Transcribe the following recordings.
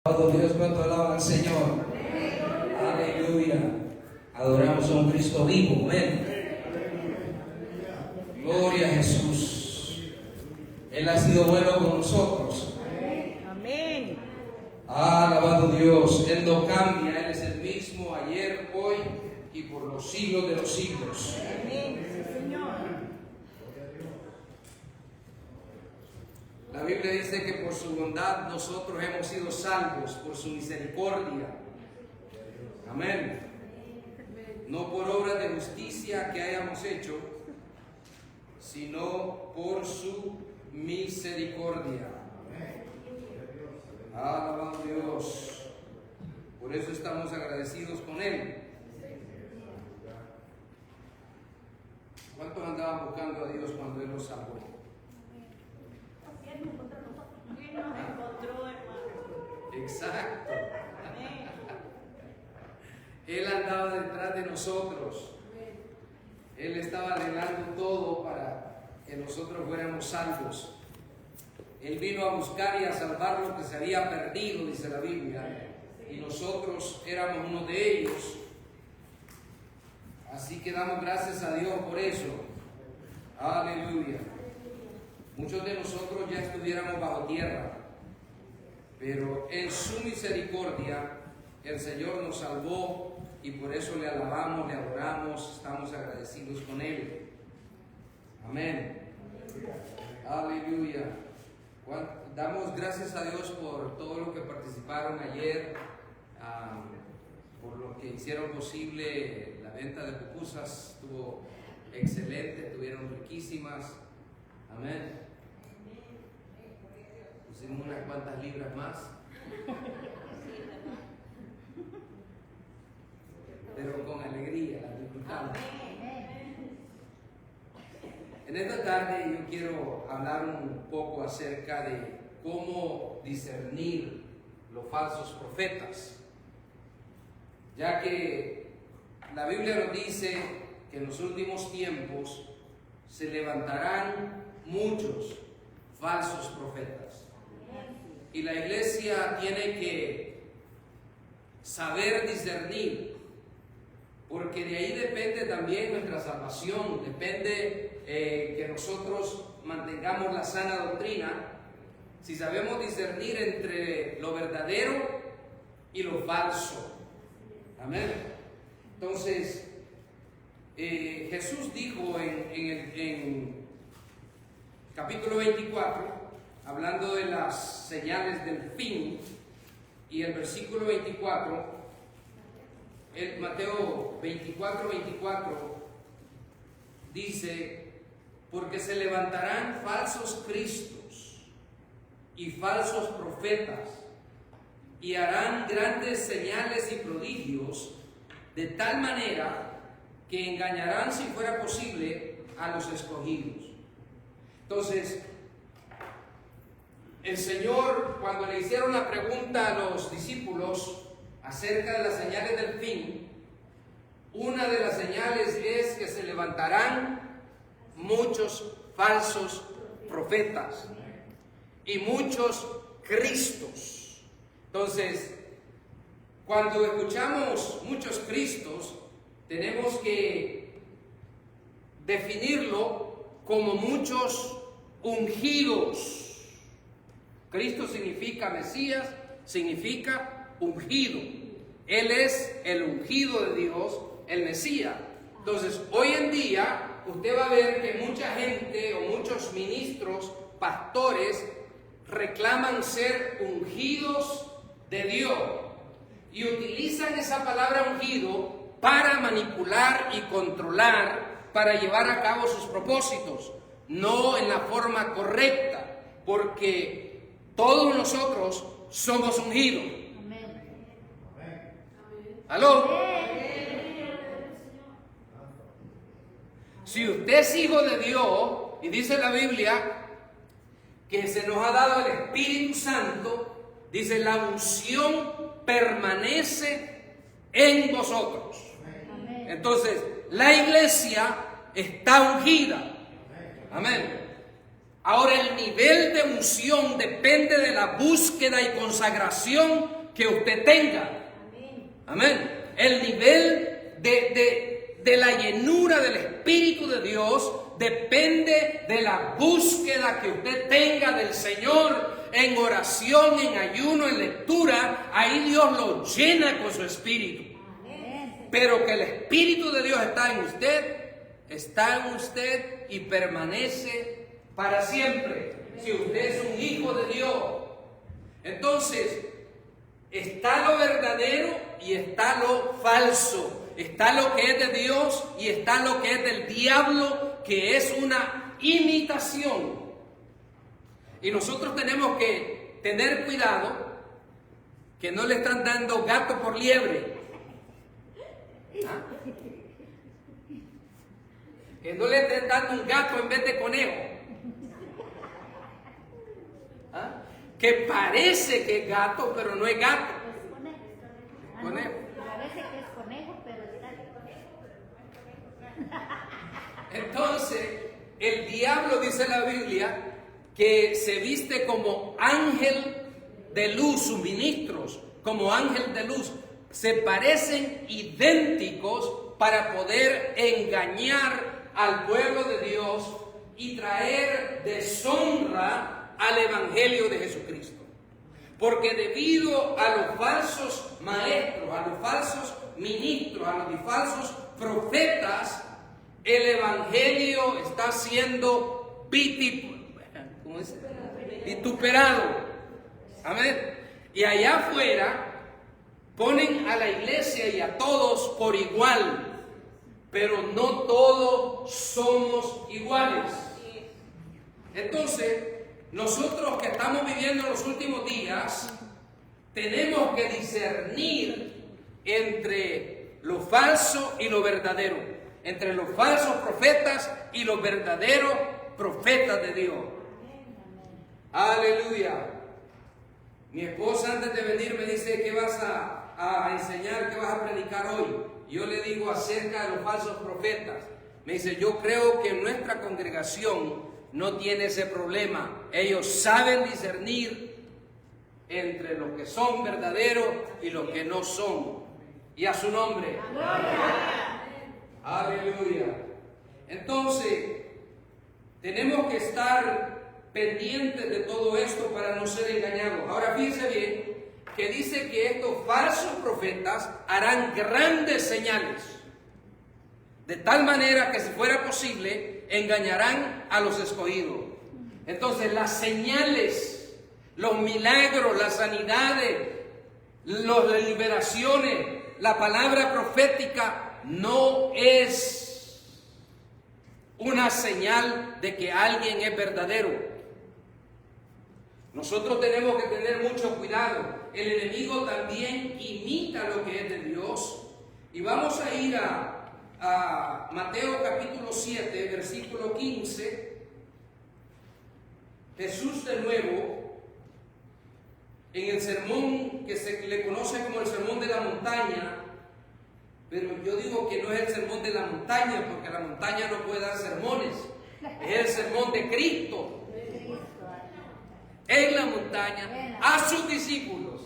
Alabado Dios, cuánto alaban al Señor. Aleluya. Adoramos a un Cristo vivo. Amén. Gloria a Jesús. Él ha sido bueno con nosotros. Amén. Alabado Dios. Él no cambia. Él es el mismo ayer, hoy y por los siglos de los siglos. Amén. Sí, Señor. La Biblia dice que por su bondad nosotros hemos sido salvos, por su misericordia. Amén. No por obras de justicia que hayamos hecho, sino por su misericordia. Alabado Dios. Por eso estamos agradecidos con Él. ¿Cuántos andaban buscando a Dios cuando Él los salvó? ¿Quién nos encontró, hermano? Exacto. Amén. Él andaba detrás de nosotros. Él estaba arreglando todo para que nosotros fuéramos salvos. Él vino a buscar y a salvar lo que se había perdido, dice la Biblia. Y nosotros éramos uno de ellos. Así que damos gracias a Dios por eso. Aleluya. Muchos de nosotros ya estuviéramos bajo tierra, pero en su misericordia el Señor nos salvó y por eso le alabamos, le adoramos, estamos agradecidos con Él. Amén. Aleluya. Damos gracias a Dios por todo lo que participaron ayer, por lo que hicieron posible la venta de pupusas. Estuvo excelente, estuvieron riquísimas. Amén. Pusimos unas cuantas libras más. Pero con alegría las disfrutamos. En esta tarde yo quiero hablar un poco acerca de cómo discernir los falsos profetas, ya que la Biblia nos dice que en los últimos tiempos se levantarán muchos falsos profetas. Y la iglesia tiene que saber discernir, porque de ahí depende también nuestra salvación, depende que nosotros mantengamos la sana doctrina, si sabemos discernir entre lo verdadero y lo falso. Amén. Entonces, Jesús dijo en capítulo 24, hablando de las señales del fin, y el versículo 24, el Mateo 24, dice: porque se levantarán falsos cristos y falsos profetas, y harán grandes señales y prodigios, de tal manera que engañarán, si fuera posible, a los escogidos. Entonces, el Señor, cuando le hicieron la pregunta a los discípulos acerca de las señales del fin, una de las señales es que se levantarán muchos falsos profetas y muchos cristos. Entonces, cuando escuchamos muchos cristos, tenemos que definirlo como muchos ungidos. Cristo significa Mesías, significa ungido. Él es el ungido de Dios, el Mesías. Entonces, hoy en día, usted va a ver que mucha gente o muchos ministros, pastores, reclaman ser ungidos de Dios y utilizan esa palabra ungido para manipular y controlar, para llevar a cabo sus propósitos, no en la forma correcta, porque todos nosotros somos ungidos. ¿Aló? Si usted es hijo de Dios, y dice la Biblia que se nos ha dado el Espíritu Santo, dice: la unción permanece en vosotros. Entonces, la iglesia está ungida. Amén. Ahora, el nivel de unción depende de la búsqueda y consagración que usted tenga. Amén. El nivel de la llenura del Espíritu de Dios depende de la búsqueda que usted tenga del Señor en oración, en ayuno, en lectura. Ahí Dios lo llena con su Espíritu. Pero que el Espíritu de Dios está en usted y permanece para siempre. Si usted es un hijo de Dios, entonces está lo verdadero y está lo falso. Está lo que es de Dios y está lo que es del diablo, que es una imitación. Y nosotros tenemos que tener cuidado que no le están dando gato por liebre. ¿Ah? Que no le estén dando un gato en vez de conejo. ¿Ah? Que parece que es gato, pero no es gato. Conejo. Parece que es conejo, pero está Entonces, el diablo, dice la Biblia, que se viste como ángel de luz, sus ministros, como ángel de luz. Se parecen idénticos para poder engañar al pueblo de Dios y traer deshonra al evangelio de Jesucristo. Porque debido a los falsos maestros, a los falsos ministros, a los falsos profetas, el evangelio está siendo vituperado. Amén. Y allá afuera ponen a la iglesia y a todos por igual, pero no todos somos iguales. Entonces, nosotros que estamos viviendo los últimos días, tenemos que discernir entre lo falso y lo verdadero, entre los falsos profetas y los verdaderos profetas de Dios. Aleluya. Mi esposa antes de venir me dice: ¿qué vas a enseñar? ¿Qué vas a predicar hoy? Yo le digo acerca de los falsos profetas. Me dice: yo creo que nuestra congregación no tiene ese problema. Ellos saben discernir entre los que son verdaderos y los que no son. Y a su nombre. Aleluya. Entonces, tenemos que estar pendientes de todo esto para no ser engañados. Ahora fíjense bien que dice que estos falsos profetas harán grandes señales, de tal manera que si fuera posible engañarán a los escogidos. Entonces las señales, los milagros, las sanidades, las liberaciones, la palabra profética no es una señal de que alguien es verdadero. Nosotros tenemos que tener mucho cuidado. El enemigo también imita lo que es de Dios. Y vamos a ir a Mateo capítulo 7, versículo 15. Jesús de nuevo, en el sermón que se le conoce como el sermón de la montaña, pero yo digo que no es el sermón de la montaña, porque la montaña no puede dar sermones, es el sermón de Cristo. En la montaña, a sus discípulos.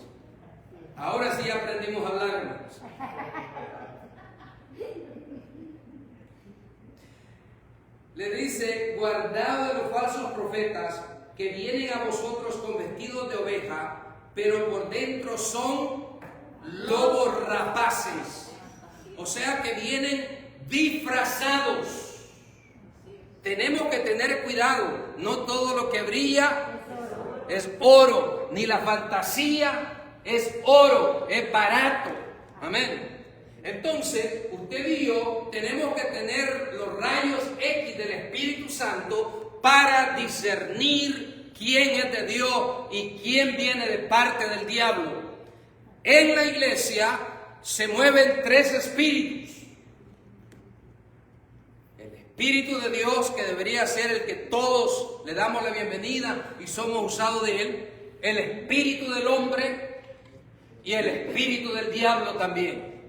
Ahora sí aprendimos a hablar, hermanos. Le dice: guardaos de los falsos profetas que vienen a vosotros con vestidos de oveja, pero por dentro son lobos rapaces. O sea que vienen disfrazados. Tenemos que tener cuidado. No todo lo que brilla es oro, ni la fantasía es oro, es barato. Amén. Entonces, usted y yo tenemos que tener los rayos X del Espíritu Santo para discernir quién es de Dios y quién viene de parte del diablo. En la iglesia se mueven tres espíritus. El Espíritu de Dios, que debería ser el que todos le damos la bienvenida y somos usados de él. El espíritu del hombre y el espíritu del diablo también.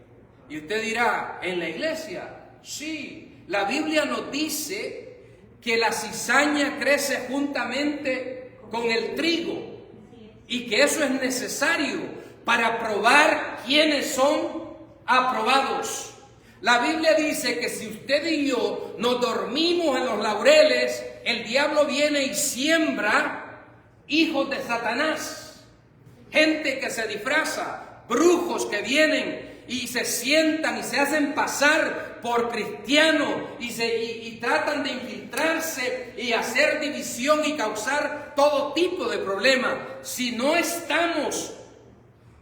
Y usted dirá: ¿en la iglesia? Sí, la Biblia nos dice que la cizaña crece juntamente con el trigo y que eso es necesario para probar quiénes son aprobados. La Biblia dice que si usted y yo nos dormimos en los laureles, el diablo viene y siembra hijos de Satanás, gente que se disfraza, brujos que vienen y se sientan y se hacen pasar por cristianos y tratan de infiltrarse y hacer división y causar todo tipo de problemas. Si no estamos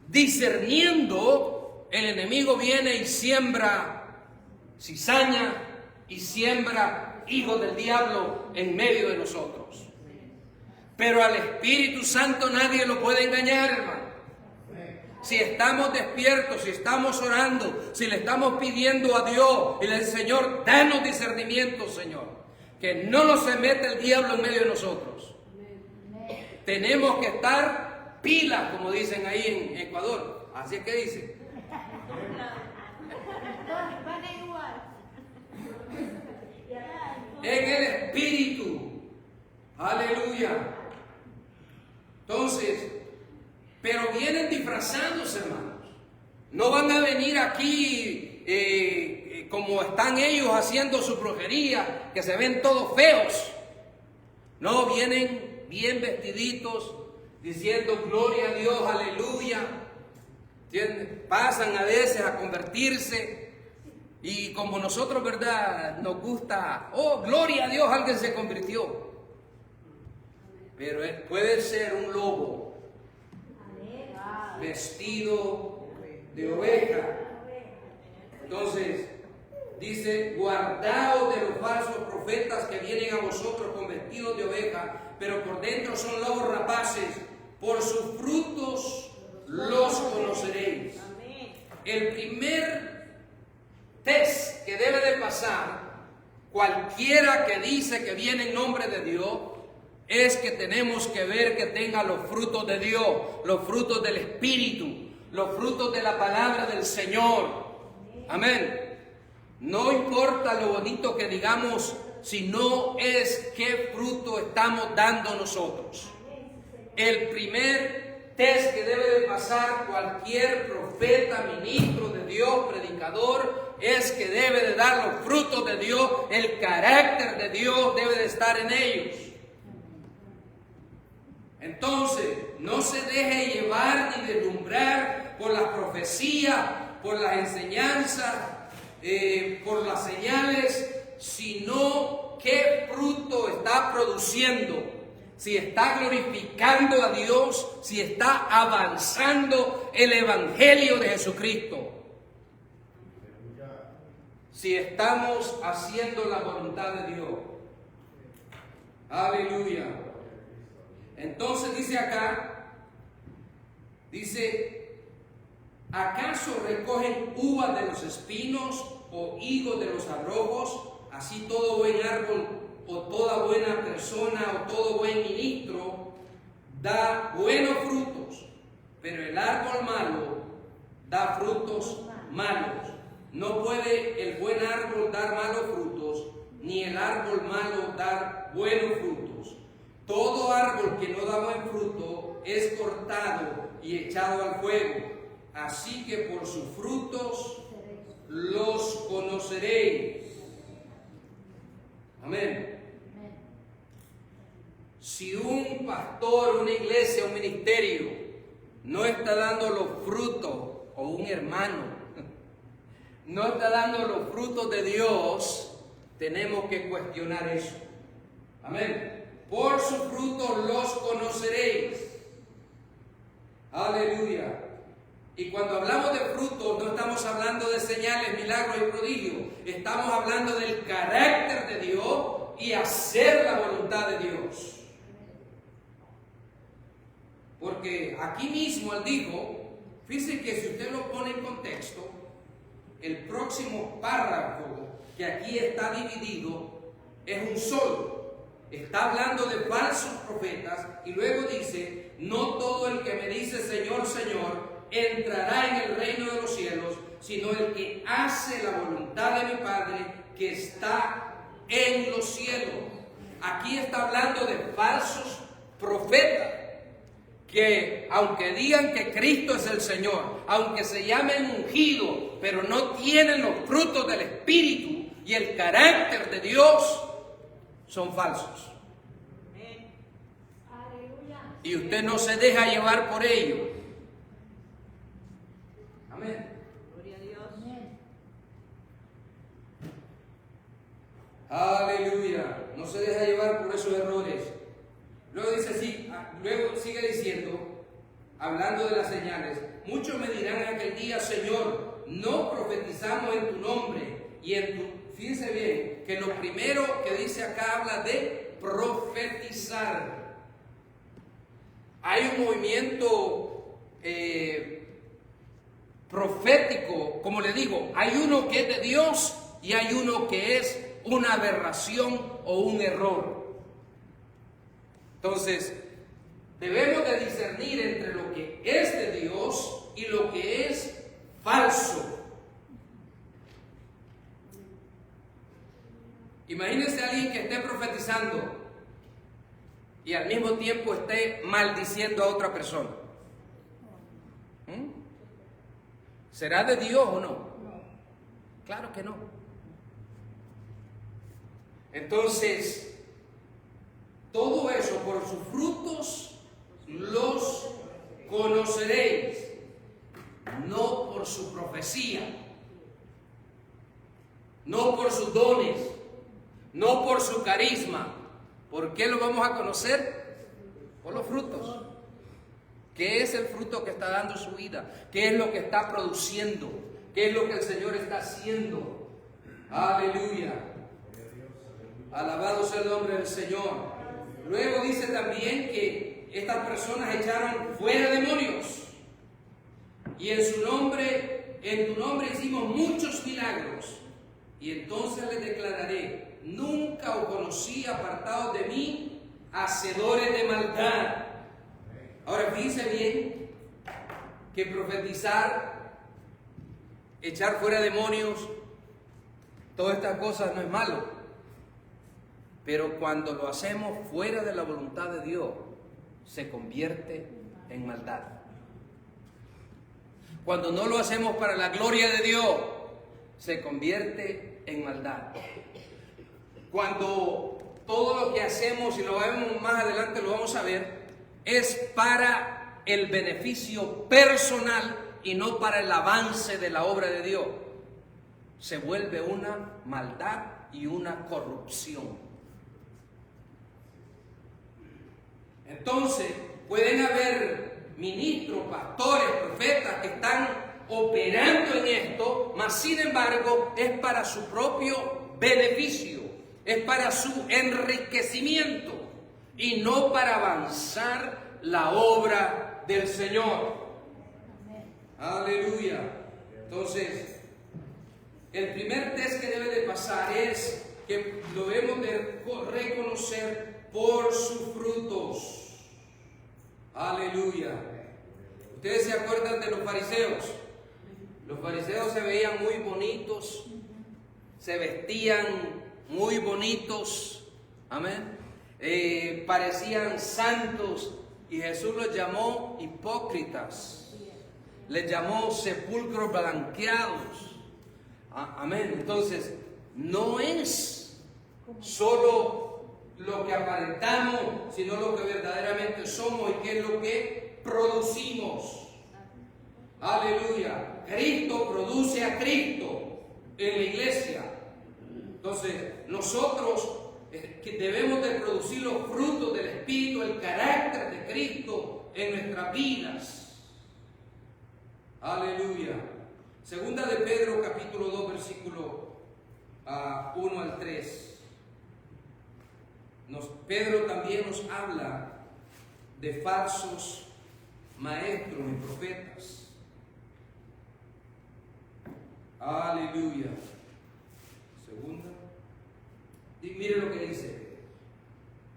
discerniendo, el enemigo viene y siembra cizaña y siembra hijos del diablo en medio de nosotros. Pero al Espíritu Santo nadie lo puede engañar, hermano. Si estamos despiertos, si estamos orando, si le estamos pidiendo a Dios y le decimos, Señor, danos discernimiento, Señor, que no nos se mete el diablo en medio de nosotros. Tenemos que estar pilas, como dicen ahí en Ecuador. Así es que dicen. En el Espíritu. Aleluya. Entonces, pero vienen disfrazados, hermanos. No van a venir aquí como están ellos haciendo su brujería, que se ven todos feos. No, vienen bien vestiditos, diciendo gloria a Dios, aleluya. ¿Entiendes? Pasan a veces a convertirse. Y como nosotros, ¿verdad? Nos gusta, oh, gloria a Dios, alguien se convirtió. Pero puede ser un lobo vestido de oveja. Entonces, dice, guardaos de los falsos profetas que vienen a vosotros con vestidos de oveja, pero por dentro son lobos rapaces. Por sus frutos los conoceréis. El primer test que debe de pasar cualquiera que dice que viene en nombre de Dios es que tenemos que ver que tenga los frutos de Dios, los frutos del Espíritu, los frutos de la palabra del Señor. Amén. No importa lo bonito que digamos, sino es qué fruto estamos dando nosotros. El primer test que debe de pasar cualquier profeta, ministro de Dios, predicador, es que debe de dar los frutos de Dios. El carácter de Dios debe de estar en ellos. Entonces, no se deje llevar ni deslumbrar por las profecías, por las enseñanzas, por las señales, sino qué fruto está produciendo. Si está glorificando a Dios, si está avanzando el Evangelio de Jesucristo. Si estamos haciendo la voluntad de Dios. Aleluya. Entonces dice acá, dice, ¿acaso recogen uvas de los espinos o higos de los abrojos? Así todo buen árbol o toda buena persona o todo buen ministro da buenos frutos, pero el árbol malo da frutos malos. No puede el buen árbol dar malos frutos, ni el árbol malo dar buenos frutos. Todo árbol que no da buen fruto es cortado y echado al fuego. Así que por sus frutos los conoceréis. Amén. Si un pastor, una iglesia, un ministerio no está dando los frutos, o un hermano no está dando los frutos de Dios, tenemos que cuestionar eso. Amén. Por sus frutos los conoceréis. Aleluya. Y cuando hablamos de frutos, no estamos hablando de señales, milagros y prodigios. Estamos hablando del carácter de Dios y hacer la voluntad de Dios. Porque aquí mismo él dijo, fíjense que si usted lo pone en contexto, el próximo párrafo que aquí está dividido es un solo. Está hablando de falsos profetas y luego dice, no todo el que me dice Señor, Señor, entrará en el reino de los cielos, sino el que hace la voluntad de mi Padre que está en los cielos. aquí está hablando de falsos profetas, que aunque digan que Cristo es el Señor, aunque se llamen ungidos, pero no tienen los frutos del Espíritu y el carácter de Dios, son falsos. Y usted no se deja llevar por ello. Amén. Gloria a Dios. Aleluya. No se deja llevar por esos errores. Luego dice así, luego sigue diciendo, hablando de las señales: muchos me dirán en aquel día, Señor, no profetizamos en tu nombre y en tu... Fíjense bien, que lo primero que dice acá habla de profetizar. Hay un movimiento profético, como le digo, hay uno que es de Dios y hay uno que es una aberración o un error. Entonces, debemos de discernir entre lo que es de Dios y lo que es falso. Imagínense a alguien que esté profetizando y al mismo tiempo esté maldiciendo a otra persona. ¿Será de Dios o no? Claro que no. Entonces, todo eso, por sus frutos los conoceréis, no por su profecía, no por sus dones, no por su carisma. ¿Por qué lo vamos a conocer? Por los frutos. ¿Qué es el fruto que está dando su vida? ¿Qué es lo que está produciendo? ¿Qué es lo que el Señor está haciendo? Aleluya. Alabado sea el nombre del Señor. Luego dice también que estas personas echaron fuera demonios. Y en tu nombre hicimos muchos milagros. Y entonces les declararé: nunca os conocí, apartados de mí, hacedores de maldad. Ahora fíjense bien que profetizar, echar fuera demonios, todas estas cosas no es malo. Pero cuando lo hacemos fuera de la voluntad de Dios, se convierte en maldad. Cuando no lo hacemos para la gloria de Dios, se convierte en maldad. Cuando todo lo que hacemos, y lo vemos más adelante, lo vamos a ver, es para el beneficio personal y no para el avance de la obra de Dios, se vuelve una maldad y una corrupción. Entonces, pueden haber ministros, pastores, profetas que están operando en esto, mas sin embargo es para su propio beneficio, es para su enriquecimiento y no para avanzar la obra del Señor. Aleluya. Entonces, el primer test que debe de pasar es que lo debemos de reconocer por sus frutos. Aleluya. Ustedes se acuerdan de los fariseos. Los fariseos se veían muy bonitos, se vestían muy bonitos, amén. Parecían santos y Jesús los llamó hipócritas, les llamó sepulcros blanqueados, amén. Entonces, no es solo lo que aparentamos, sino lo que verdaderamente somos y qué es lo que producimos. Aleluya. Cristo produce a Cristo en la iglesia. Entonces, nosotros que debemos de producir los frutos del Espíritu, el carácter de Cristo en nuestras vidas. Aleluya. Segunda de Pedro, capítulo 2, versículo 1 al 3. Pedro también nos habla de falsos maestros y profetas. Aleluya. Segunda. Y mire lo que dice.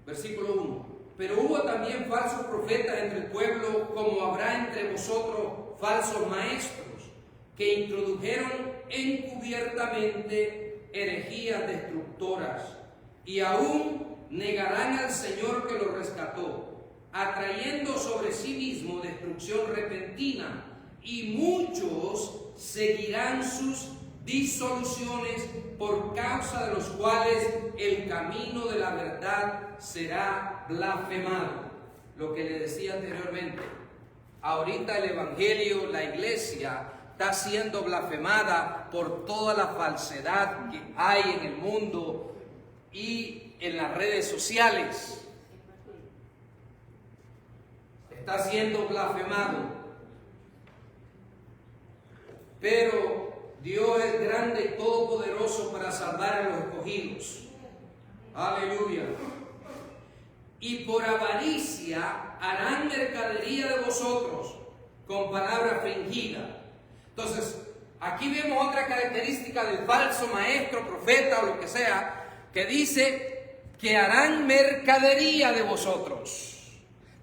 Versículo 1. Pero hubo también falsos profetas entre el pueblo, como habrá entre vosotros falsos maestros, que introdujeron encubiertamente herejías destructoras, y aún negarán al Señor que los rescató, atrayendo sobre sí mismo destrucción repentina, y muchos seguirán sus disoluciones, por causa de los cuales el camino de la verdad será blasfemado. Lo que le decía anteriormente, ahorita el Evangelio, la iglesia, está siendo blasfemada por toda la falsedad que hay en el mundo y en las redes sociales. Está siendo blasfemado. Pero Dios es grande y todopoderoso para salvar a los escogidos. Aleluya. Y por avaricia harán mercadería de vosotros con palabra fingida. Entonces, aquí vemos otra característica del falso maestro, profeta o lo que sea, que dice que harán mercadería de vosotros.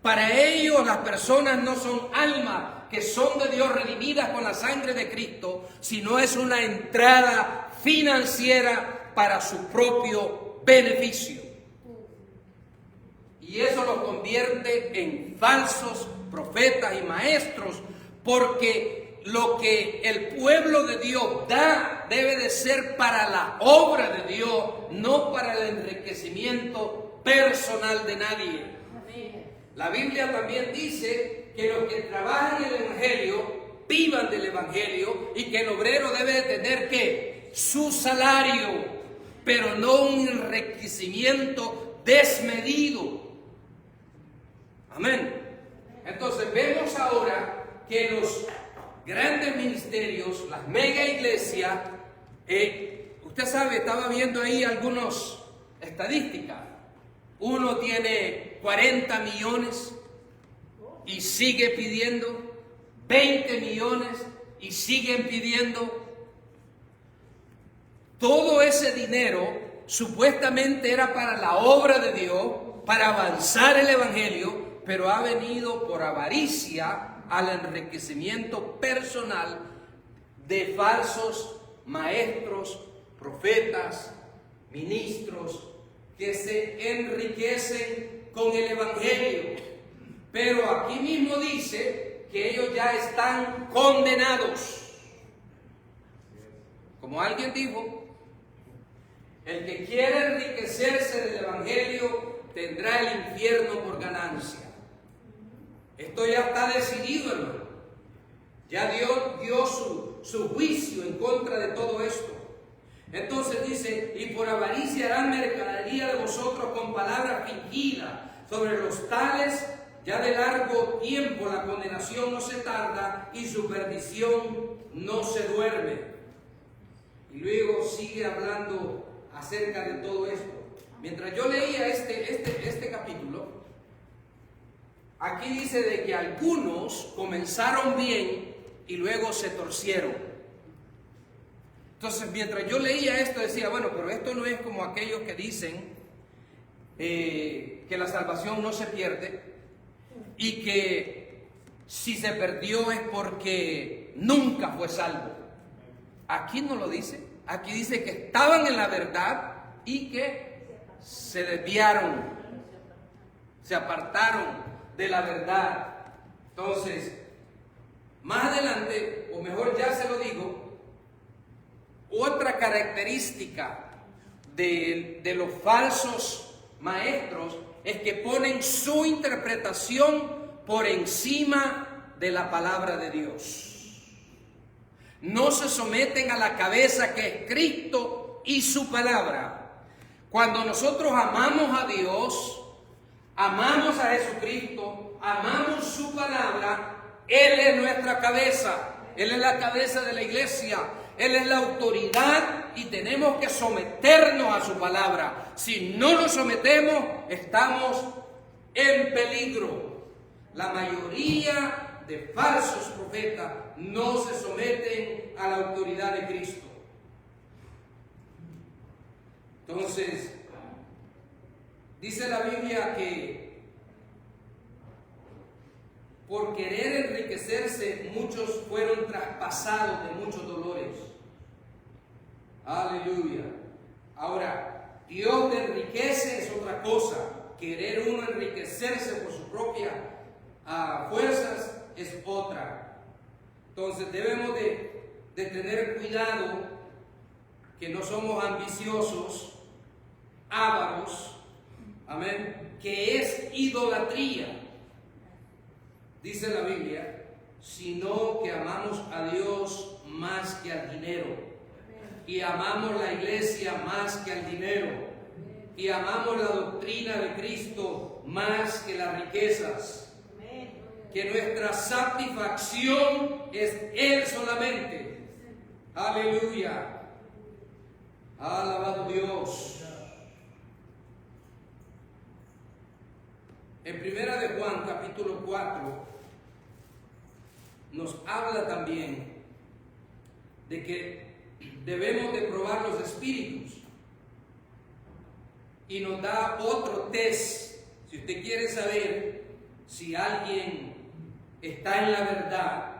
Para ellos las personas no son almas que son de Dios redimidas con la sangre de Cristo, sino es una entrada financiera para su propio beneficio. Y eso los convierte en falsos profetas y maestros, porque lo que el pueblo de Dios da debe de ser para la obra de Dios, no para el enriquecimiento personal de nadie. La Biblia también dice que los que trabajan el Evangelio vivan del Evangelio, y que el obrero debe de tener ¿qué? Su salario, pero no un enriquecimiento desmedido. Amén. Entonces vemos ahora que los grandes ministerios, las mega iglesias, usted sabe, estaba viendo ahí algunas estadísticas. Uno tiene 40 millones y sigue pidiendo, 20 millones y siguen pidiendo. Todo ese dinero supuestamente era para la obra de Dios, para avanzar el Evangelio, pero ha venido por avaricia al enriquecimiento personal de falsos maestros, profetas, ministros, que se enriquecen con el Evangelio. Pero aquí mismo dice que ellos ya están condenados. Como alguien dijo, el que quiere enriquecerse del Evangelio tendrá el infierno por ganancia. Esto ya está decidido, hermano. Ya Dios dio su juicio en contra de todo esto. Entonces dice, y por avaricia harán mercadería de vosotros con palabras fingidas. Sobre los tales, ya de largo tiempo la condenación no se tarda y su perdición no se duerme. Y luego sigue hablando acerca de todo esto. Mientras yo leía este capítulo, aquí dice de que algunos comenzaron bien y luego se torcieron. Entonces, mientras yo leía esto, decía, bueno, pero esto no es como aquellos que dicen que la salvación no se pierde y que si se perdió es porque nunca fue salvo. Aquí no lo dice. Aquí dice que estaban en la verdad y que se desviaron, se apartaron de la verdad. Entonces, más adelante, o mejor ya se lo digo, otra característica de los falsos maestros es que ponen su interpretación por encima de la palabra de Dios. No se someten a la cabeza que es Cristo y su palabra. Cuando nosotros amamos a Dios, amamos a Jesucristo, amamos su palabra, Él es nuestra cabeza, Él es la cabeza de la iglesia, Él es la autoridad y tenemos que someternos a su palabra. Si no nos sometemos, estamos en peligro. La mayoría de falsos profetas no se someten a la autoridad de Cristo. Entonces, dice la Biblia que por querer enriquecerse muchos fueron traspasados de muchos dolores. Aleluya. Ahora, Dios te enriquece es otra cosa. Querer uno enriquecerse por sus propias fuerzas es otra. Entonces debemos de tener cuidado que no somos ambiciosos, ávaros, amén, que es idolatría, dice la Biblia, sino que amamos a Dios más que al dinero, y amamos la iglesia más que al dinero, y amamos la doctrina de Cristo más que las riquezas, que nuestra satisfacción es Él solamente. Aleluya. Alabado Dios. En Primera de Juan, capítulo 4, nos habla también de que debemos de probar los espíritus. Y nos da otro test. Si usted quiere saber si alguien está en la verdad,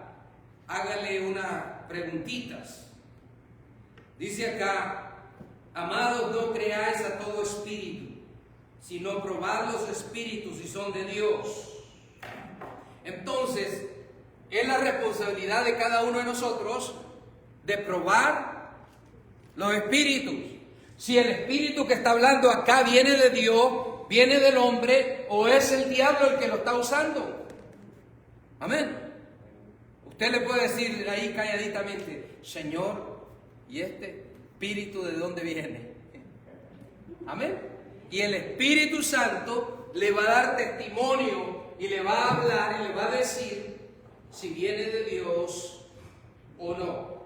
hágale unas preguntitas. Dice acá: amados, no creáis a todo espíritu, sino probad los espíritus si son de Dios. Entonces, es la responsabilidad de cada uno de nosotros de probar los espíritus. Si el espíritu que está hablando acá viene de Dios, viene del hombre, o es el diablo el que lo está usando. Amén. Usted le puede decir ahí calladitamente: Señor, ¿y este espíritu de dónde viene? Amén. Y el Espíritu Santo le va a dar testimonio y le va a hablar y le va a decir si viene de Dios o no.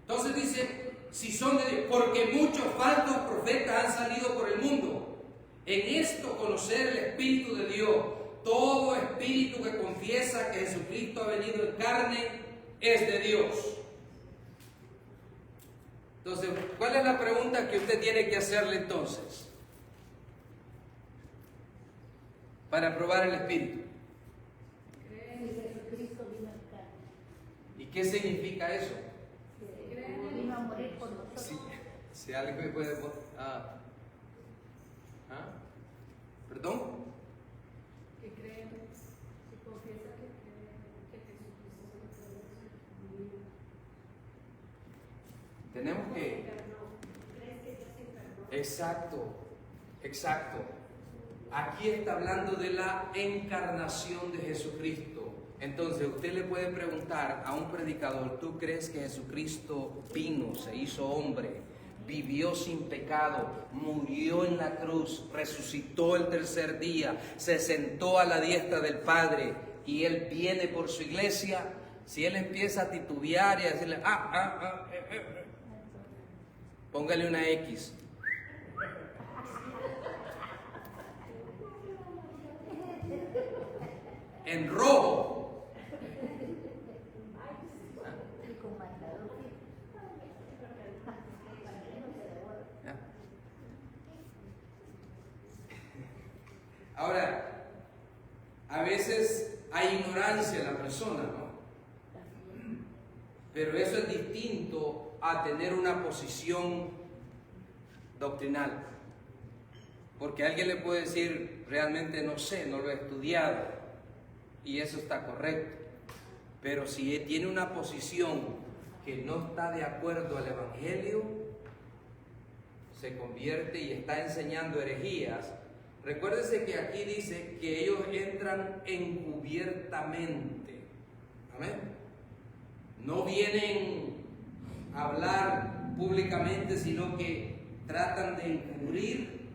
Entonces dice, si son de Dios, porque muchos falsos profetas han salido por el mundo. En esto conocer el Espíritu de Dios. Todo espíritu que confiesa que Jesucristo ha venido en carne es de Dios. Entonces, ¿cuál es la pregunta que usted tiene que hacerle entonces para probar el Espíritu? ¿Y qué significa eso? Vino a morir por nosotros. Si alguien me puede... ¿Perdón? Que creen, si confiesa que creen que Jesucristo se Tenemos que... Exacto. Aquí está hablando de la encarnación de Jesucristo. Entonces usted le puede preguntar a un predicador: ¿tú crees que Jesucristo vino, se hizo hombre, vivió sin pecado, murió en la cruz, resucitó el tercer día, se sentó a la diestra del Padre y Él viene por su iglesia? Si Él empieza a titubear y a decirle póngale una X. En rojo. Ahora, a veces hay ignorancia en la persona, ¿no? Pero eso es distinto a tener una posición doctrinal. Porque alguien le puede decir: realmente no sé, no lo he estudiado, y eso está correcto. Pero si tiene una posición que no está de acuerdo al Evangelio, se convierte y está enseñando herejías. Recuérdese que aquí dice que ellos entran encubiertamente. Amén. No vienen a hablar públicamente, sino que tratan de encubrir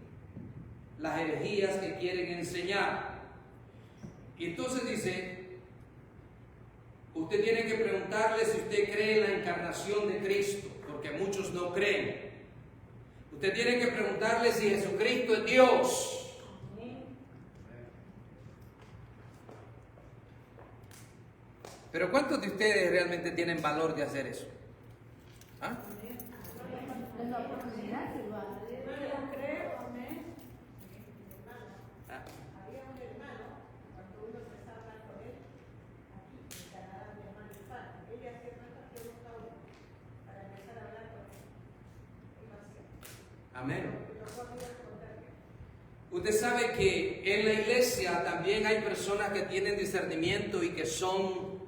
las herejías que quieren enseñar. Y entonces dice, usted tiene que preguntarle si usted cree en la encarnación de Cristo, porque muchos no creen. Usted tiene que preguntarle si Jesucristo es Dios. Pero ¿cuántos de ustedes realmente tienen valor de hacer eso? ¿Ah? Amén. Usted sabe que en la iglesia también hay personas que tienen discernimiento y que son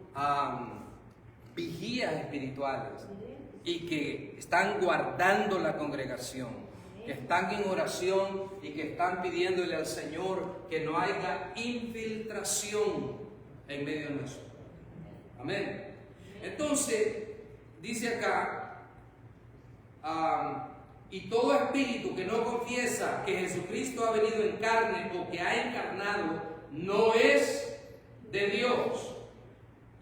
vigías espirituales y que están guardando la congregación, que están en oración y que están pidiéndole al Señor que no haya infiltración en medio nuestro. Amén. Entonces, dice acá, y todo espíritu que no confiesa que Jesucristo ha venido en carne o que ha encarnado, no es de Dios.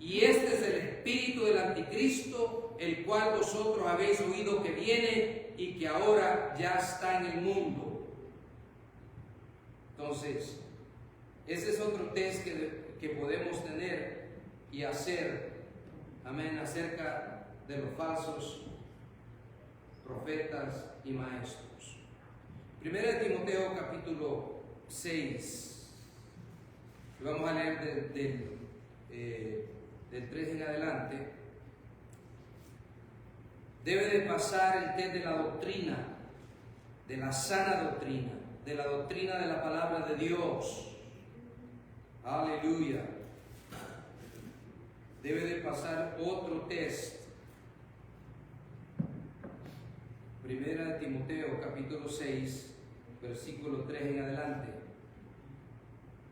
Y este es el espíritu del anticristo, el cual vosotros habéis oído que viene y que ahora ya está en el mundo. Entonces, ese es otro test que podemos tener y hacer, amén, acerca de los falsos profetas y maestros. Primera de Timoteo capítulo 6. Y vamos a leer del 3 en adelante. Debe de pasar el test de la doctrina, de la sana doctrina, de la doctrina de la palabra de Dios. Aleluya. Debe de pasar otro test. Primera de Timoteo capítulo 6, versículo 3 en adelante.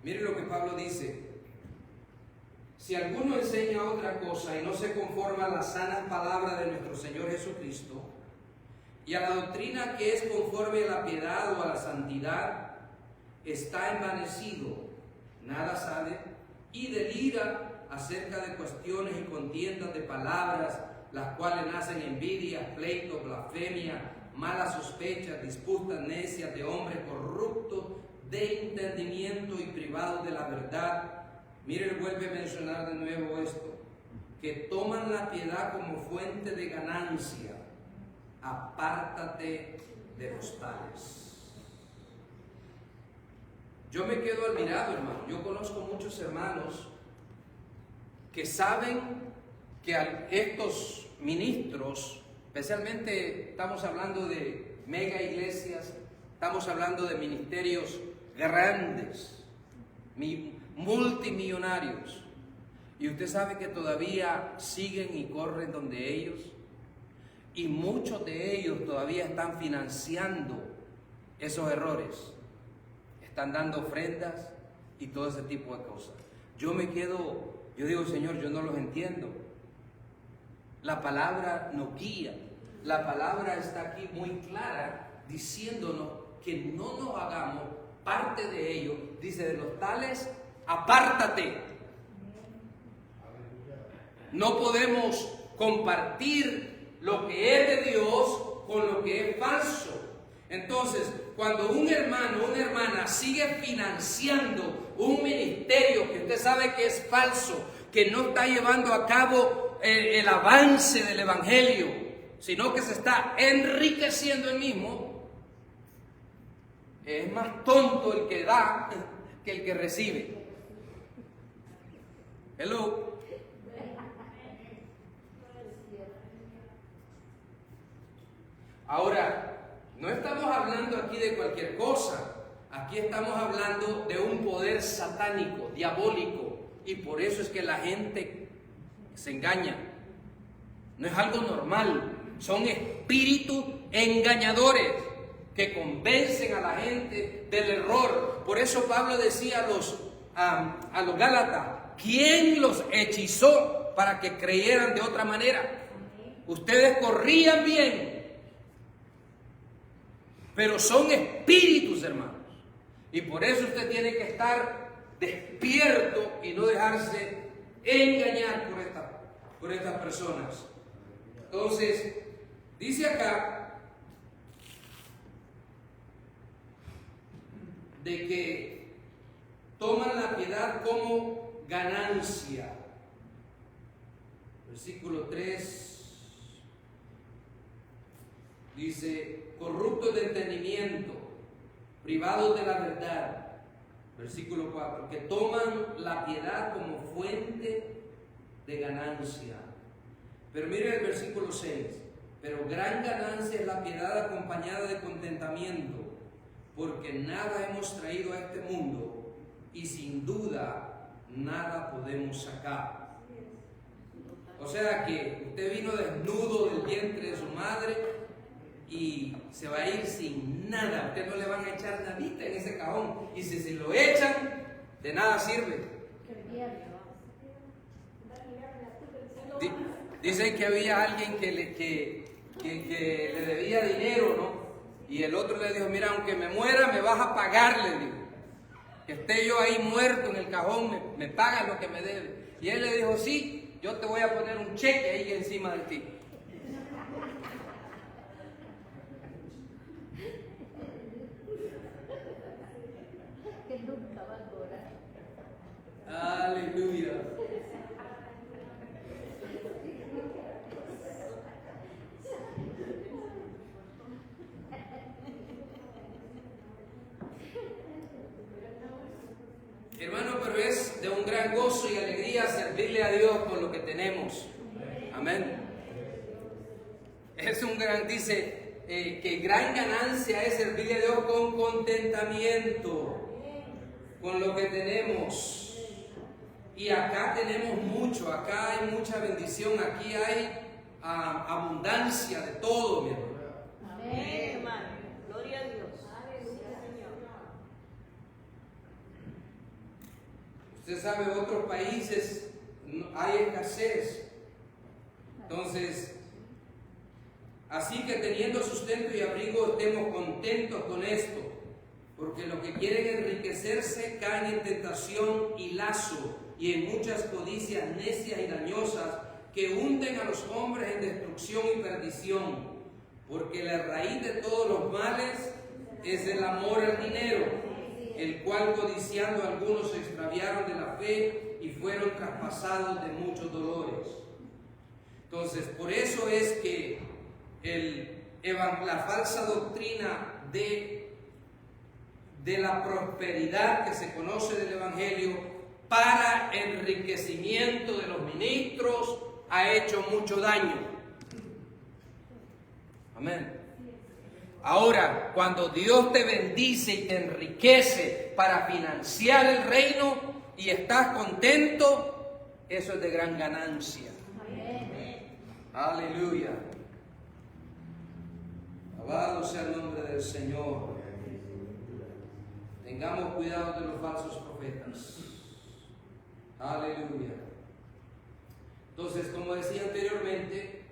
Miren lo que Pablo dice. Si alguno enseña otra cosa y no se conforma a la sana palabra de nuestro Señor Jesucristo y a la doctrina que es conforme a la piedad o a la santidad, está envanecido, nada sabe y delira acerca de cuestiones y contiendas de palabras, las cuales nacen envidias, pleitos, blasfemia, malas sospechas, disputas necias de hombres corruptos de entendimiento y privados de la verdad. Mire, él vuelve a mencionar de nuevo esto, que toman la piedad como fuente de ganancia. Apártate de los tales. Yo me quedo admirado, hermano. Yo conozco muchos hermanos que saben que estos ministros, especialmente estamos hablando de mega iglesias, estamos hablando de ministerios grandes, multimillonarios, y usted sabe que todavía siguen y corren donde ellos, y muchos de ellos todavía están financiando esos errores, están dando ofrendas y todo ese tipo de cosas. Yo digo, Señor, yo no los entiendo. La palabra nos guía, la palabra está aquí muy clara diciéndonos que no nos hagamos parte de ellos. Dice, de los tales apártate. No podemos compartir lo que es de Dios con lo que es falso. Entonces, cuando un hermano o una hermana sigue financiando un ministerio que usted sabe que es falso, que no está llevando a cabo el avance del evangelio, sino que se está enriqueciendo el mismo, es más tonto el que da que el que recibe. Hello. Ahora, no estamos hablando aquí de cualquier cosa. Aquí estamos hablando de un poder satánico, diabólico, y por eso es que la gente se engaña. No es algo normal. Son espíritus engañadores que convencen a la gente del error. Por eso Pablo decía a los Gálatas, ¿quién los hechizó para que creyeran de otra manera? Ustedes corrían bien, pero son espíritus, hermanos. Y por eso usted tiene que estar despierto y no dejarse engañar por estas personas. Entonces, dice acá de que toman la piedad como ganancia. Versículo 3 dice, corruptos de entendimiento, privados de la verdad. Versículo 4, que toman la piedad como fuente de ganancia. Pero mire el versículo 6, pero gran ganancia es la piedad acompañada de contentamiento, porque nada hemos traído a este mundo y sin duda nada podemos sacar. O sea que usted vino desnudo del vientre de su madre y se va a ir sin nada. Usted no le van a echar nadita en ese cajón, y si se lo echan, de nada sirve. Dicen que había alguien que le debía dinero, ¿no? Y el otro le dijo: mira, aunque me muera, me vas a pagar, le dijo. Que esté yo ahí muerto en el cajón, me pagas lo que me debe. Y él le dijo: sí, yo te voy a poner un cheque ahí encima de ti. Que nunca va a cobrar. Aleluya. Hermano, pero es de un gran gozo y alegría servirle a Dios con lo que tenemos. Amén. Es un gran, dice, que gran ganancia es servirle a Dios con contentamiento, con lo que tenemos. Y acá tenemos mucho, acá hay mucha bendición, aquí hay abundancia de todo, mi hermano. Amén, hermano. Gloria a Dios. Usted sabe, en otros países hay escasez. Entonces, así que teniendo sustento y abrigo, estemos contentos con esto, porque los que quieren enriquecerse caen en tentación y lazo, y en muchas codicias necias y dañosas que hunden a los hombres en destrucción y perdición, porque la raíz de todos los males es el amor al dinero, el cual codiciando algunos se extraviaron de la fe y fueron traspasados de muchos dolores. Entonces, por eso es que la falsa doctrina de la prosperidad que se conoce del Evangelio para enriquecimiento de los ministros ha hecho mucho daño. Amén. Ahora, cuando Dios te bendice y te enriquece para financiar el reino y estás contento, eso es de gran ganancia. Amén. Aleluya. Alabado sea el nombre del Señor. Tengamos cuidado de los falsos profetas. Aleluya. Entonces, como decía anteriormente,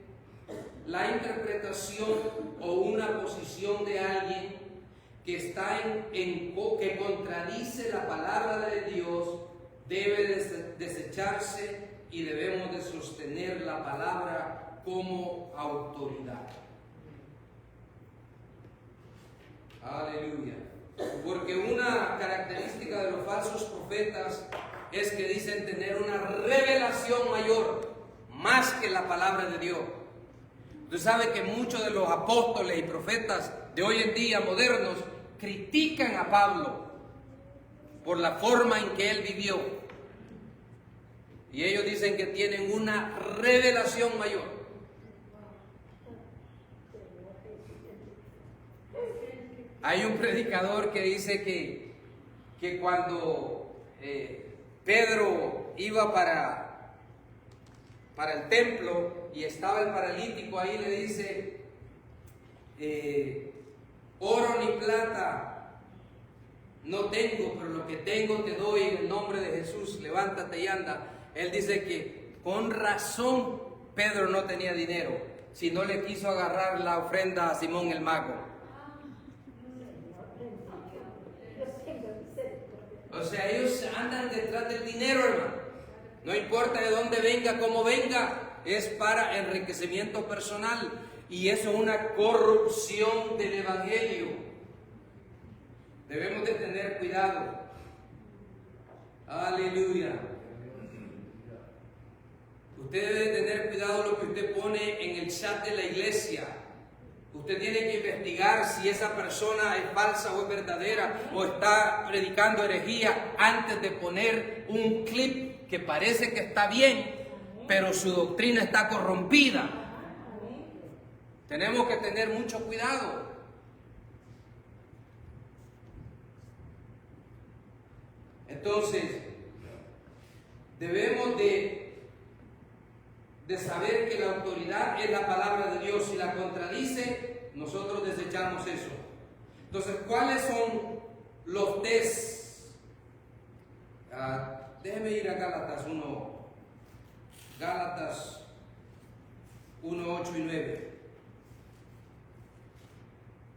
la interpretación o una posición de alguien que está que contradice la palabra de Dios debe desecharse, y debemos de sostener la palabra como autoridad. Aleluya. Porque una característica de los falsos profetas es que dicen tener una revelación mayor, más que la palabra de Dios. Usted sabe que muchos de los apóstoles y profetas de hoy en día modernos critican a Pablo por la forma en que él vivió. Y ellos dicen que tienen una revelación mayor. Hay un predicador que dice que cuando Pedro iba para el templo y estaba el paralítico ahí, le dice: oro ni plata no tengo, pero lo que tengo te doy en el nombre de Jesús, levántate y anda. Él dice que con razón Pedro no tenía dinero, si no le quiso agarrar la ofrenda a Simón el mago. O sea, ellos andan detrás del dinero, hermano. No importa de dónde venga, cómo venga, es para enriquecimiento personal. Y eso es una corrupción del Evangelio. Debemos de tener cuidado. Aleluya. Usted debe de tener cuidado lo que usted pone en el chat de la iglesia. Usted tiene que investigar si esa persona es falsa o es verdadera, o está predicando herejía, antes de poner un clip que parece que está bien, pero su doctrina está corrompida. Tenemos que tener mucho cuidado. Entonces, debemos de saber que la autoridad es la palabra de Dios. Si la contradice, nosotros desechamos eso. Entonces, ¿cuáles son los tests? Déjeme ir a Gálatas 1, 8 y 9.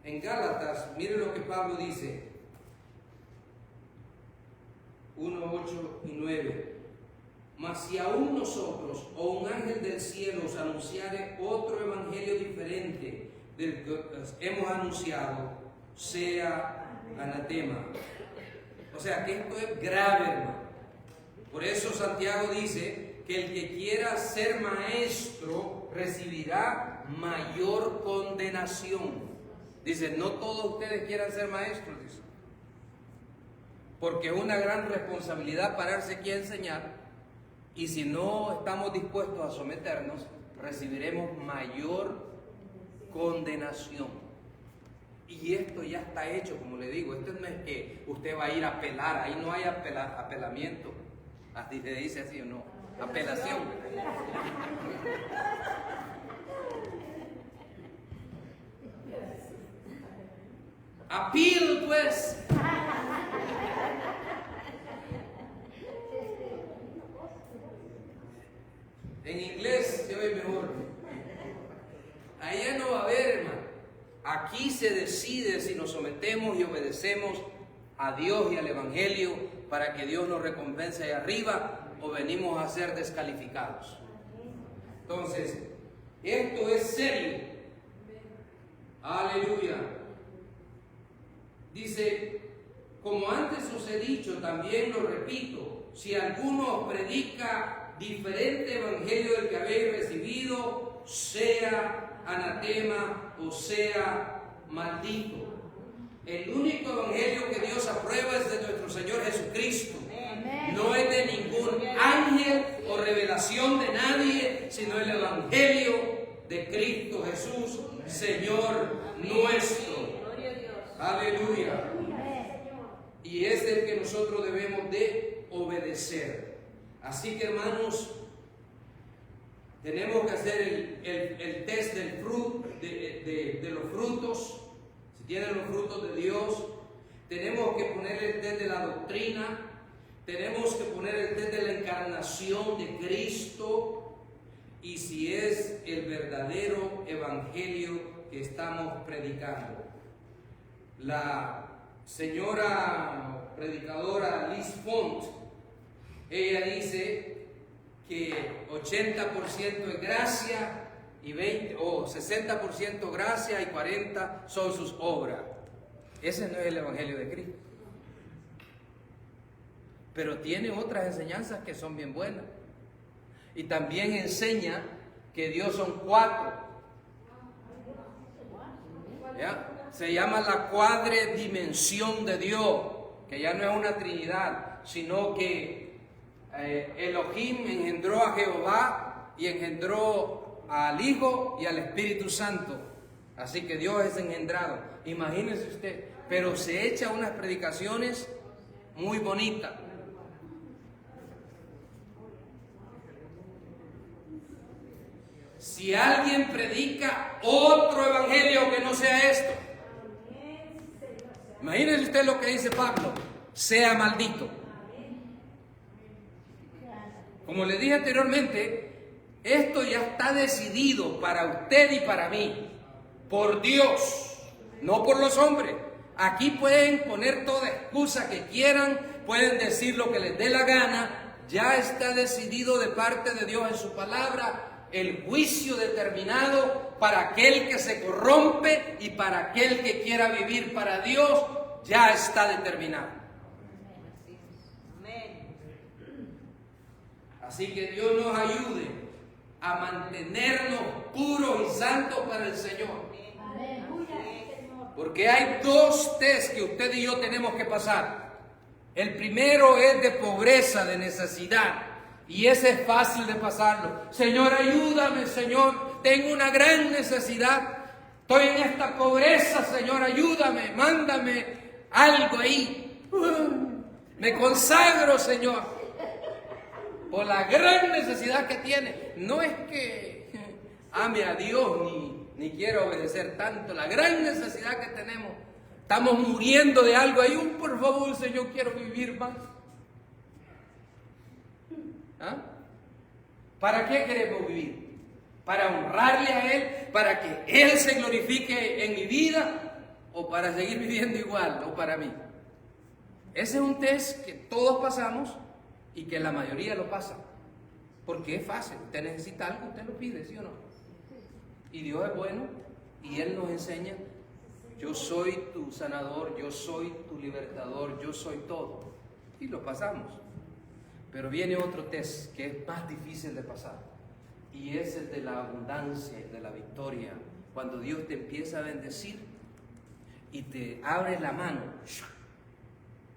En Gálatas, mire lo que Pablo dice. 1, 8 y 9. Mas si aún nosotros o un ángel del cielo os anunciare otro evangelio diferente del que hemos anunciado, sea anatema. O sea que esto es grave, hermano. Por eso Santiago dice que el que quiera ser maestro recibirá mayor condenación. Dice, no todos ustedes quieran ser maestros, dice. Porque es una gran responsabilidad pararse aquí a enseñar. Y si no estamos dispuestos a someternos, recibiremos mayor condenación. Y esto ya está hecho, como le digo. Esto no es que usted va a ir a apelar. Ahí no hay apelamiento. Así se dice así o no. Apelación. Appeal, pues. En inglés se oye mejor. Allá no va a haber, hermano. Aquí se decide si nos sometemos y obedecemos a Dios y al Evangelio para que Dios nos recompense allá arriba o venimos a ser descalificados. Entonces, esto es serio. Aleluya. Dice, como antes os he dicho, también lo repito, si alguno os predica diferente evangelio del que habéis recibido, sea anatema o sea maldito. El único evangelio que Dios aprueba es de nuestro Señor Jesucristo. No es de ningún ángel o revelación de nadie, sino el evangelio de Cristo Jesús, Señor nuestro. Aleluya. Y es el que nosotros debemos de obedecer. Así que, hermanos, tenemos que hacer el test del de los frutos. Si tienen los frutos de Dios, tenemos que poner el test de la doctrina, tenemos que poner el test de la encarnación de Cristo y si es el verdadero evangelio que estamos predicando. La señora predicadora Liz Font, ella dice que 80% es gracia y 60% gracia y 40% son sus obras. Ese no es el evangelio de Cristo. Pero tiene otras enseñanzas que son bien buenas. Y también enseña que Dios son 4. ¿Ya? Se llama la cuadridimensión de Dios, que ya no es una trinidad, sino que Elohim engendró a Jehová y engendró al Hijo y al Espíritu Santo. Así que Dios es engendrado. Imagínese usted, pero se echa unas predicaciones muy bonitas. Si alguien predica otro evangelio que no sea esto, imagínese usted lo que dice Pablo, sea maldito. Como le dije anteriormente, esto ya está decidido para usted y para mí, por Dios, no por los hombres. Aquí pueden poner toda excusa que quieran, pueden decir lo que les dé la gana, ya está decidido de parte de Dios en su palabra, el juicio determinado para aquel que se corrompe y para aquel que quiera vivir para Dios, ya está determinado. Así que Dios nos ayude a mantenernos puros y santos para el Señor. Porque hay 2 test que usted y yo tenemos que pasar. El primero es de pobreza, de necesidad. Y ese es fácil de pasarlo. Señor, ayúdame, Señor. Tengo una gran necesidad. Estoy en esta pobreza, Señor, ayúdame. Mándame algo ahí. Me consagro, Señor, por la gran necesidad que tiene. No es que ame a Dios ni quiero obedecer tanto. La gran necesidad que tenemos. Estamos muriendo de algo. Por favor, Señor, quiero vivir más. ¿Ah? ¿Para qué queremos vivir? ¿Para honrarle a Él? ¿Para que Él se glorifique en mi vida? ¿O para seguir viviendo igual? ¿O para mí? Ese es un test que todos pasamos y que la mayoría lo pasa. Porque es fácil. Usted necesita algo, usted lo pide, ¿sí o no? Y Dios es bueno y Él nos enseña: yo soy tu sanador, yo soy tu libertador, yo soy todo. Y lo pasamos. Pero viene otro test que es más difícil de pasar. Y es el de la abundancia, de la victoria. Cuando Dios te empieza a bendecir y te abre la mano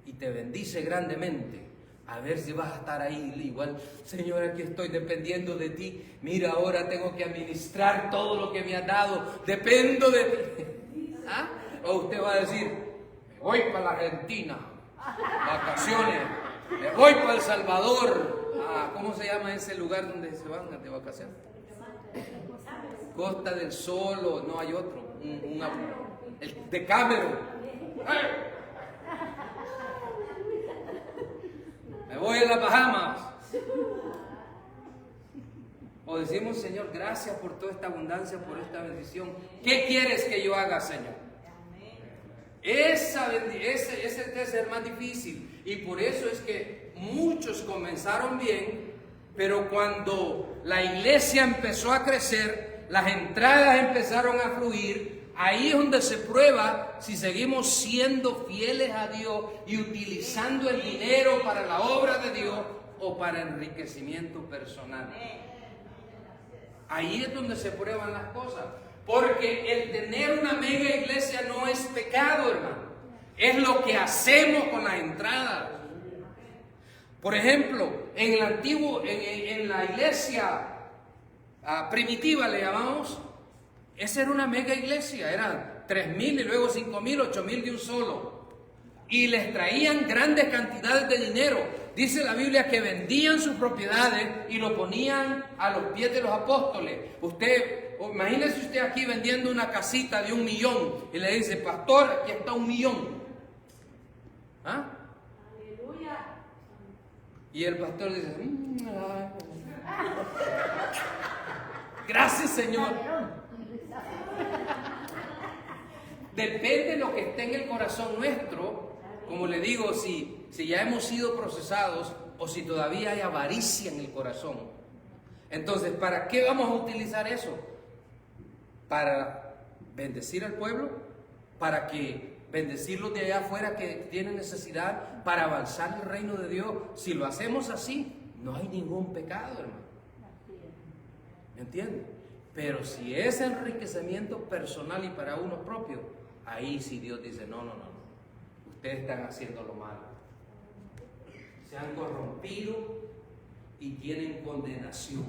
y te bendice grandemente. A ver si vas a estar ahí igual: Señor, aquí estoy dependiendo de ti. Mira, ahora tengo que administrar todo lo que me has dado. Dependo de ti. ¿Ah? O usted va a decir: me voy para la Argentina, vacaciones. Me voy para El Salvador. ¿Cómo se llama ese lugar donde se van de vacaciones? Costa del Sol, o no hay otro. El de Cameron. Me voy a las Bahamas. O decimos: Señor, gracias por toda esta abundancia, por esta bendición. ¿Qué quieres que yo haga, Señor? Ese es el más difícil. Y por eso es que muchos comenzaron bien, pero cuando la iglesia empezó a crecer, las entradas empezaron a fluir. Ahí es donde se prueba si seguimos siendo fieles a Dios y utilizando el dinero para la obra de Dios o para enriquecimiento personal. Ahí es donde se prueban las cosas. Porque el tener una mega iglesia no es pecado, hermano. Es lo que hacemos con las entradas. Por ejemplo, en la iglesia primitiva le llamamos, esa era una mega iglesia, eran 3,000 y luego 5,000, 8,000 de un solo. Y les traían grandes cantidades de dinero. Dice la Biblia que vendían sus propiedades y lo ponían a los pies de los apóstoles. Imagínese usted aquí vendiendo una casita de 1,000,000 y le dice: pastor, aquí está 1,000,000. ¿Ah? Aleluya. Y el pastor dice: gracias, Señor. Depende de lo que esté en el corazón nuestro. Como le digo, si ya hemos sido procesados o si todavía hay avaricia en el corazón. Entonces, ¿para qué vamos a utilizar eso? ¿Para bendecir al pueblo? ¿Para que bendecirlos de allá afuera que tienen necesidad? ¿Para avanzar el reino de Dios? Si lo hacemos así, no hay ningún pecado, hermano. ¿Me entienden? Pero si es enriquecimiento personal y para uno propio, ahí sí Dios dice: no. Ustedes están haciendo lo malo. Se han corrompido y tienen condenación.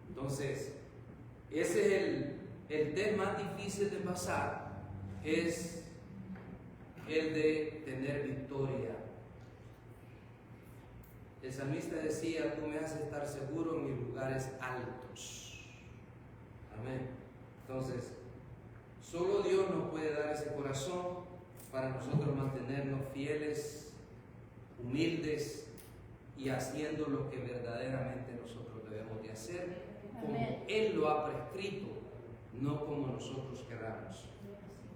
Entonces, ese es el test más difícil de pasar, es el de tener victoria. El salmista decía: tú me haces estar seguro en mis lugares altos. Amén. Entonces, solo Dios nos puede dar ese corazón para nosotros mantenernos fieles, humildes y haciendo lo que verdaderamente nosotros debemos de hacer, como Él lo ha prescrito, no como nosotros queramos.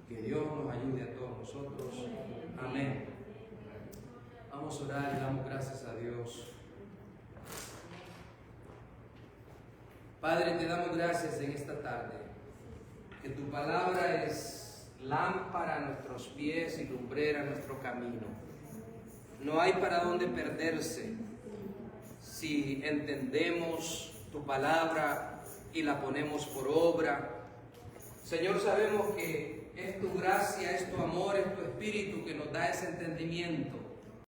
Que Dios nos ayude a todos nosotros. Amén. Vamos a orar y damos gracias a Dios. Padre, te damos gracias en esta tarde, que tu palabra es lámpara a nuestros pies y lumbrera a nuestro camino. No hay para dónde perderse si entendemos tu palabra y la ponemos por obra. Señor, sabemos que es tu gracia, es tu amor, es tu espíritu que nos da ese entendimiento.